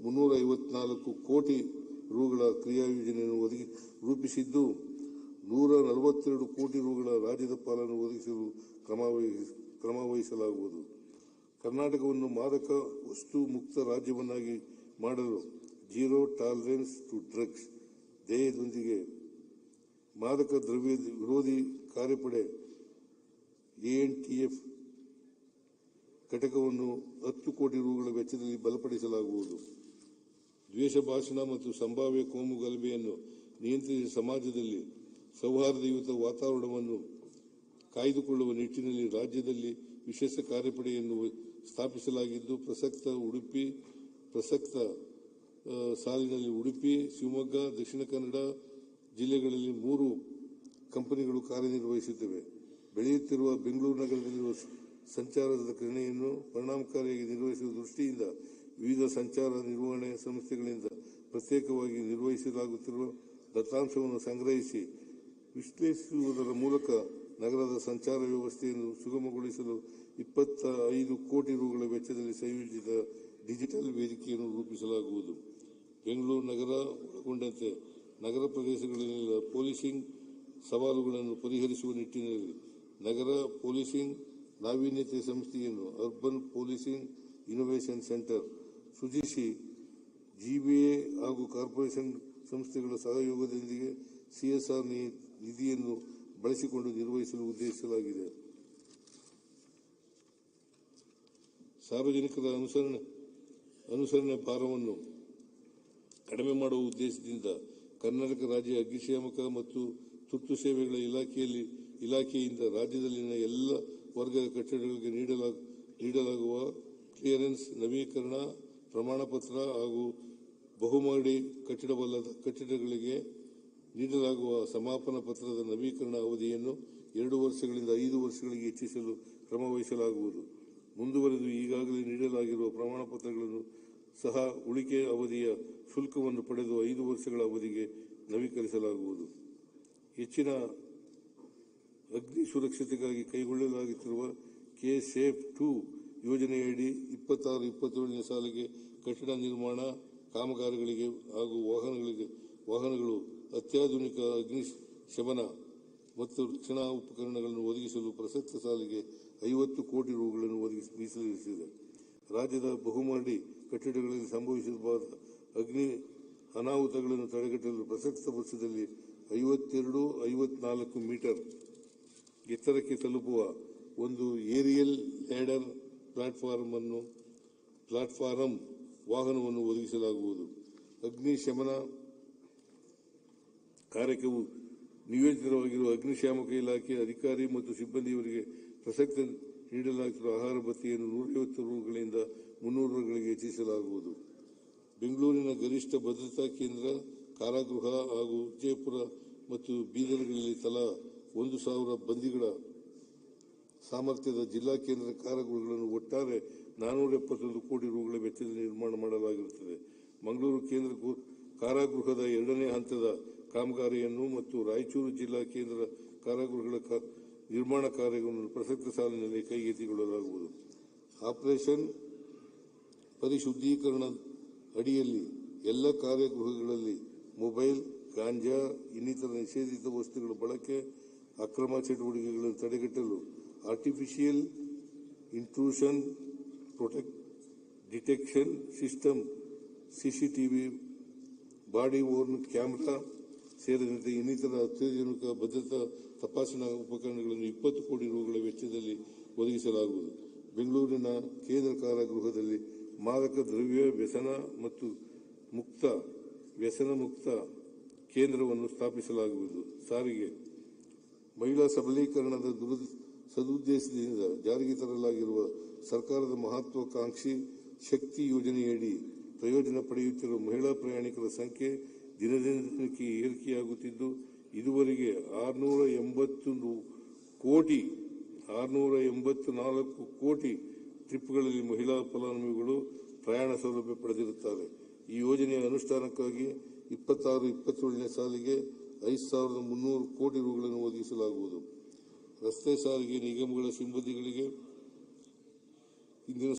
354 ಕೋಟಿ ರುಗಳ ಕ್ರಿಯಾಯೋಜನೆಯನ್ನು ರೂಪಿಸಿದ್ದು 142 ಕೋಟಿ ರುಗಳ ರಾಜ್ಯದ ಪಾಲನ್ನು ಒದಗಿಸಲು ಕ್ರಮ ವಹಿಸಲಾಗುವುದು. ಕರ್ನಾಟಕವನ್ನು ಮಾದಕ ವಸ್ತು ಮುಕ್ತ ರಾಜ್ಯವನ್ನಾಗಿ ಮಾಡಲು ಜೀರೋ ಟಾಲರೆನ್ಸ್ ಟು ಡ್ರಗ್ಸ್ ಧ್ಯೇಯದೊಂದಿಗೆ ಮಾದಕ ದ್ರವ್ಯ ವಿರೋಧಿ ಕಾರ್ಯಪಡೆ ANTF ಘಟಕವನ್ನು 10 ಕೋಟಿ ರುಗಳ ವೆಚ್ಚದಲ್ಲಿ ಬಲಪಡಿಸಲಾಗುವುದು. ದ್ವೇಷ ಭಾಷಣ ಮತ್ತು ಸಂಭಾವ್ಯ ಕೋಮು ಗಲಭೆಯನ್ನು ನಿಯಂತ್ರಿಸಿ ಸಮಾಜದಲ್ಲಿ ಸೌಹಾರ್ದಯುತ ವಾತಾವರಣವನ್ನು ಕಾಯ್ದುಕೊಳ್ಳುವ ನಿಟ್ಟಿನಲ್ಲಿ ರಾಜ್ಯದಲ್ಲಿ ವಿಶೇಷ ಕಾರ್ಯಪಡೆಯನ್ನು ಸ್ಥಾಪಿಸಲಾಗಿದ್ದು, ಪ್ರಸಕ್ತ ಸಾಲಿನಲ್ಲಿ ಉಡುಪಿ, ಶಿವಮೊಗ್ಗ, ದಕ್ಷಿಣ ಕನ್ನಡ ಜಿಲ್ಲೆಗಳಲ್ಲಿ 3 ಕಂಪನಿಗಳು ಕಾರ್ಯನಿರ್ವಹಿಸುತ್ತವೆ. ಬೆಳೆಯುತ್ತಿರುವ ಬೆಂಗಳೂರು ನಗರದಲ್ಲಿರುವ ಸಂಚಾರದ ಕೃಷಿಯನ್ನು ಪರಿಣಾಮಕಾರಿಯಾಗಿ ನಿರ್ವಹಿಸುವ ದೃಷ್ಟಿಯಿಂದ ವಿವಿಧ ಸಂಚಾರ ನಿರ್ವಹಣೆ ಸಂಸ್ಥೆಗಳಿಂದ ಪ್ರತ್ಯೇಕವಾಗಿ ನಿರ್ವಹಿಸಲಾಗುತ್ತಿರುವ ದತ್ತಾಂಶವನ್ನು ಸಂಗ್ರಹಿಸಿ ವಿಶ್ಲೇಷಿಸುವುದರ ಮೂಲಕ ನಗರದ ಸಂಚಾರ ವ್ಯವಸ್ಥೆಯನ್ನು ಸುಗಮಗೊಳಿಸಲು 25 ಕೋಟಿ ರುಗಳ ವೆಚ್ಚದಲ್ಲಿ ಸಂಯೋಜಿತ ಡಿಜಿಟಲ್ ವೇದಿಕೆಯನ್ನು ರೂಪಿಸಲಾಗುವುದು. ಬೆಂಗಳೂರು ನಗರ ಒಳಗೊಂಡಂತೆ ನಗರ ಪ್ರದೇಶಗಳಲ್ಲಿನ ಪೊಲೀಸಿಂಗ್ ಸವಾಲುಗಳನ್ನು ಪರಿಹರಿಸುವ ನಿಟ್ಟಿನಲ್ಲಿ ನಗರ ಪೊಲೀಸಿಂಗ್ ನಾವೀನ್ಯತೆ ಸಂಸ್ಥೆಯನ್ನು ಅರ್ಬನ್ ಪೊಲೀಸಿಂಗ್ ಇನ್ನೋವೇಷನ್ ಸೆಂಟರ್ ಸೃಜಿಸಿ GBA ಹಾಗೂ ಕಾರ್ಪೊರೇಷನ್ ಸಂಸ್ಥೆಗಳ ಸಹಯೋಗದೊಂದಿಗೆ CSR ನಿಧಿಯನ್ನು ಬಳಸಿಕೊಂಡು ನಿರ್ವಹಿಸಲು ಉದ್ದೇಶಿಸಲಾಗಿದೆ. ಸಾರ್ವಜನಿಕರ ಅನುಸರಣೆ ಭಾರವನ್ನು ಕಡಿಮೆ ಮಾಡುವ ಉದ್ದೇಶದಿಂದ ಕರ್ನಾಟಕ ರಾಜ್ಯ ಅಗ್ನಿಶಾಮಕ ಮತ್ತು ತುರ್ತು ಸೇವೆಗಳ ಇಲಾಖೆಯಿಂದ ರಾಜ್ಯದಲ್ಲಿನ ಎಲ್ಲ ವರ್ಗದ ಕಟ್ಟಡಗಳಿಗೆ ನೀಡಲಾಗುವ ಕ್ಲಿಯರೆನ್ಸ್, ನವೀಕರಣ ಪ್ರಮಾಣ ಪತ್ರ ಹಾಗೂ ಬಹುಮಹಡಿ ಕಟ್ಟಡವಲ್ಲದ ಕಟ್ಟಡಗಳಿಗೆ ನೀಡಲಾಗುವ ಸಮಾಪನ ಪತ್ರದ ನವೀಕರಣ ಅವಧಿಯನ್ನು 2 ವರ್ಷಗಳಿಂದ 5 ವರ್ಷಗಳಿಗೆ ಹೆಚ್ಚಿಸಲು ಕ್ರಮ ವಹಿಸಲಾಗುವುದು. ಮುಂದುವರೆದು ಈಗಾಗಲೇ ನೀಡಲಾಗಿರುವ ಪ್ರಮಾಣ ಪತ್ರಗಳನ್ನು ಸಹ ಉಳಿಕೆ ಅವಧಿಯ ಶುಲ್ಕವನ್ನು ಪಡೆದು 5 ವರ್ಷಗಳ ಅವಧಿಗೆ ನವೀಕರಿಸಲಾಗುವುದು. ಹೆಚ್ಚಿನ ಅಗ್ನಿ ಸುರಕ್ಷತೆಗಾಗಿ ಕೈಗೊಳ್ಳಲಾಗುತ್ತಿರುವ K-ಸೇಫ್ 2 ಯೋಜನೆಯಡಿ 26-27ನೇ ಸಾಲಿಗೆ ಕಟ್ಟಡ ನಿರ್ಮಾಣ ಕಾಮಗಾರಿಗಳಿಗೆ ಹಾಗೂ ವಾಹನಗಳು ಅತ್ಯಾಧುನಿಕ ಅಗ್ನಿಶಮನ ಮತ್ತು ರಕ್ಷಣಾ ಉಪಕರಣಗಳನ್ನು ಒದಗಿಸಲು ಪ್ರಸಕ್ತ ಸಾಲಿಗೆ 50 ಕೋಟಿ ರುಗಳನ್ನು ಮೀಸಲಿರಿಸಿದೆ. ರಾಜ್ಯದ ಬಹುಮಹಡಿ ಕಟ್ಟಡಗಳಲ್ಲಿ ಸಂಭವಿಸಬಹುದಾದ ಅಗ್ನಿ ಅನಾಹುತಗಳನ್ನು ತಡೆಗಟ್ಟಲು ಪ್ರಸಕ್ತ ವರ್ಷದಲ್ಲಿ 52-54 ಮೀಟರ್ ಎತ್ತರಕ್ಕೆ ತಲುಪುವ ಒಂದು ಏರಿಯಲ್ ಲ್ಯಾಡರ್ ಪ್ಲಾಟ್ಫಾರಂ ವಾಹನವನ್ನು ಒದಗಿಸಲಾಗುವುದು. ಅಗ್ನಿಶಮನ ಕಾರ್ಯಕ್ಕೆ ನಿಯೋಜಿತರಾಗಿರುವ ಅಗ್ನಿಶಾಮಕ ಇಲಾಖೆಯ ಅಧಿಕಾರಿ ಮತ್ತು ಸಿಬ್ಬಂದಿಯವರಿಗೆ ಪ್ರಸಕ್ತ ನೀಡಲಾಗುತ್ತಿರುವ ಆಹಾರ ಭತ್ಯೆಯನ್ನು 150 ರುಗಳಿಂದ 300 ರುಗಳಿಗೆ ಹೆಚ್ಚಿಸಲಾಗುವುದು. ಬೆಂಗಳೂರಿನ ಗರಿಷ್ಠ ಭದ್ರತಾ ಕೇಂದ್ರ ಕಾರಾಗೃಹ ಹಾಗೂ ವಿಜಯಪುರ ಮತ್ತು ಬೀದರ್ಗಳಲ್ಲಿ ತಲಾ 1,000 ಬಂದಿಗಳ ಸಾಮರ್ಥ್ಯದ ಜಿಲ್ಲಾ ಕೇಂದ್ರ ಕಾರಾಗೃಹಗಳನ್ನು ಒಟ್ಟಾರೆ 471 ಕೋಟಿ ರುಗಳ ವೆಚ್ಚದಲ್ಲಿ ನಿರ್ಮಾಣ ಮಾಡಲಾಗಿರುತ್ತದೆ. ಮಂಗಳೂರು ಕೇಂದ್ರ ಕಾರಾಗೃಹದ 2ನೇ ಹಂತದ ಕಾಮಗಾರಿಯನ್ನು ಮತ್ತು ರಾಯಚೂರು ಜಿಲ್ಲಾ ಕೇಂದ್ರ ಕಾರಾಗೃಹಗಳ ನಿರ್ಮಾಣ ಕಾರ್ಯವನ್ನು ಪ್ರಸಕ್ತ ಸಾಲಿನಲ್ಲಿ ಕೈಗೆತ್ತಿಕೊಳ್ಳಲಾಗುವುದು. ಆಪರೇಷನ್ ಪರಿಶುದ್ಧೀಕರಣ ಅಡಿಯಲ್ಲಿ ಎಲ್ಲ ಕಾರಾಗೃಹಗಳಲ್ಲಿ ಮೊಬೈಲ್, ಗಾಂಜಾ ಇನ್ನಿತರ ನಿಷೇಧಿತ ವಸ್ತುಗಳ ಬಳಕೆ, ಅಕ್ರಮ ಚಟುವಟಿಕೆಗಳನ್ನು ತಡೆಗಟ್ಟಲು artificial intrusion detection system, CCTV, body worn camera ಸೇರಿದಂತೆ ಇನ್ನಿತರ ಅತ್ಯಾಧುನಿಕ ಭದ್ರತಾ ತಪಾಸಣಾ ಉಪಕರಣಗಳನ್ನು 20 ಕೋಟಿ ರುಗಳ ವೆಚ್ಚದಲ್ಲಿ ಒದಗಿಸಲಾಗುವುದು. ಬೆಂಗಳೂರಿನ ಕೇಂದ್ರ ಕಾರಾಗೃಹದಲ್ಲಿ ಮಾದಕ ದ್ರವ್ಯ ವ್ಯಸನ ಮುಕ್ತ ಕೇಂದ್ರವನ್ನು ಸ್ಥಾಪಿಸಲಾಗುವುದು. ಸಾರಿಗೆ, ಮಹಿಳಾ ಸಬಲೀಕರಣದ ಸದುದ್ದೇಶದಿಂದ ಜಾರಿಗೆ ತರಲಾಗಿರುವ ಸರ್ಕಾರದ ಮಹತ್ವಾಕಾಂಕ್ಷಿ ಶಕ್ತಿ ಯೋಜನೆಯಡಿ ಪ್ರಯೋಜನ ಪಡೆಯುತ್ತಿರುವ ಮಹಿಳಾ ಪ್ರಯಾಣಿಕರ ಸಂಖ್ಯೆ ದಿನದಿನಕ್ಕೆ ಏರಿಕೆಯಾಗುತ್ತಿದ್ದು, ಇದುವರೆಗೆ 684 ಕೋಟಿ ಟ್ರಿಪ್ಗಳಲ್ಲಿ ಮಹಿಳಾ ಫಲಾನುಭವಿಗಳು ಪ್ರಯಾಣ ಸೌಲಭ್ಯ ಪಡೆದಿರುತ್ತಾರೆ. ಈ ಯೋಜನೆಯ ಅನುಷ್ಠಾನಕ್ಕಾಗಿ 26-27ನೇ ಸಾಲಿಗೆ 5,300 ಕೋಟಿ ರುಗಳನ್ನು ಒದಗಿಸಲಾಗುವುದು. ರಸ್ತೆ ಸಾರಿಗೆ ನಿಗಮಗಳ ಸಿಬ್ಬಂದಿಗಳಿಗೆ ಇಂದಿನ